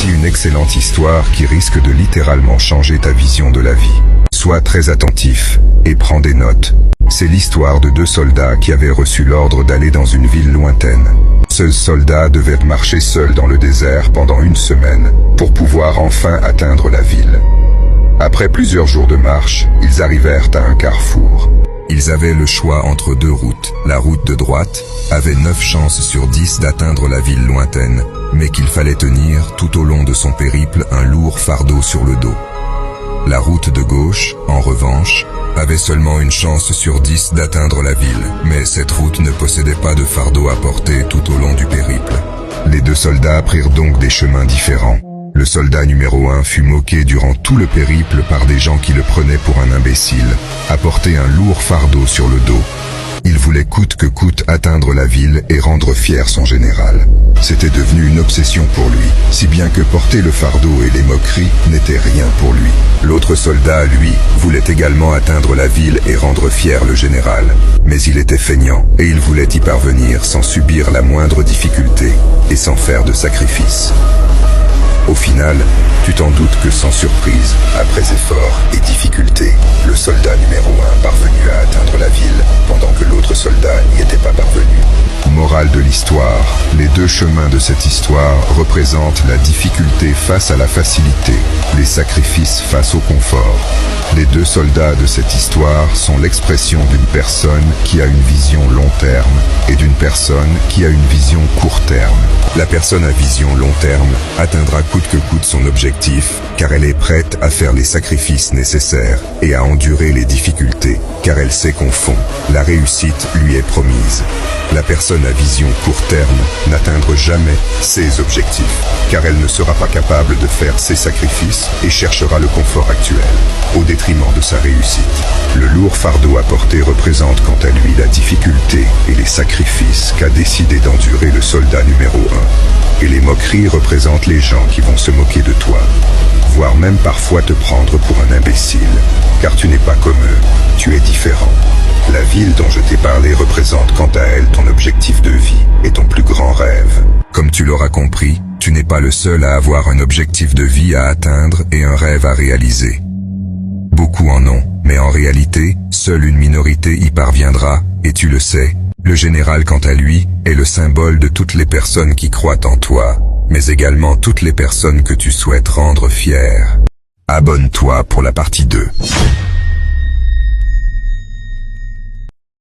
Voici une excellente histoire qui risque de littéralement changer ta vision de la vie. Sois très attentif et prends des notes. C'est l'histoire de deux soldats qui avaient reçu l'ordre d'aller dans une ville lointaine. Ces soldats devaient marcher seuls dans le désert pendant une semaine pour pouvoir enfin atteindre la ville. Après plusieurs jours de marche, ils arrivèrent à un carrefour. Ils avaient le choix entre deux routes. La route de droite avait 9 chances sur 10 d'atteindre la ville lointaine, mais qu'il fallait tenir tout au long de son périple un lourd fardeau sur le dos. La route de gauche, en revanche, avait seulement une chance sur 10 d'atteindre la ville, mais cette route ne possédait pas de fardeau à porter tout au long du périple. Les deux soldats prirent donc des chemins différents. Le soldat numéro 1 fut moqué durant tout le périple par des gens qui le prenaient pour un imbécile, à porter un lourd fardeau sur le dos. Il voulait coûte que coûte atteindre la ville et rendre fier son général. C'était devenu une obsession pour lui, si bien que porter le fardeau et les moqueries n'étaient rien pour lui. L'autre soldat, lui, voulait également atteindre la ville et rendre fier le général. Mais il était feignant, et il voulait y parvenir sans subir la moindre difficulté et sans faire de sacrifice. Au final, tu t'en doutes que sans surprise, après effort et difficulté, le soldat numéro 1 parvenu à atteindre la ville, pendant que l'autre soldat n'y était pas parvenu. Morale de l'histoire, les deux chemins de cette histoire représentent la difficulté face à la facilité, les sacrifices face au confort. Les deux soldats de cette histoire sont l'expression d'une personne qui a une vision long terme et d'une personne qui a une vision court terme. La personne à vision long terme atteindra coûte que coûte son objectif, car elle est prête à faire les sacrifices nécessaires et à endurer les difficultés, car elle sait qu'au fond, la réussite lui est promise. La personne à vision court terme n'atteindra jamais ses objectifs, car elle ne sera pas capable de faire ses sacrifices et cherchera le confort actuel, au détriment de sa réussite. Le lourd fardeau à porter représente quant à lui la difficulté et les sacrifices qu'a décidé d'endurer le soldat numéro 1. Et les moqueries représentent les gens qui vont se moquer de toi, voire même parfois te prendre pour un imbécile, car tu n'es pas comme eux, tu es différent. La ville dont je t'ai parlé représente quant à elle ton objectif de vie et ton plus grand rêve. Comme tu l'auras compris, tu n'es pas le seul à avoir un objectif de vie à atteindre et un rêve à réaliser. Beaucoup en ont, mais en réalité, seule une minorité y parviendra, et tu le sais. Le général, quant à lui, est le symbole de toutes les personnes qui croient en toi, mais également toutes les personnes que tu souhaites rendre fières. Abonne-toi pour la partie 2.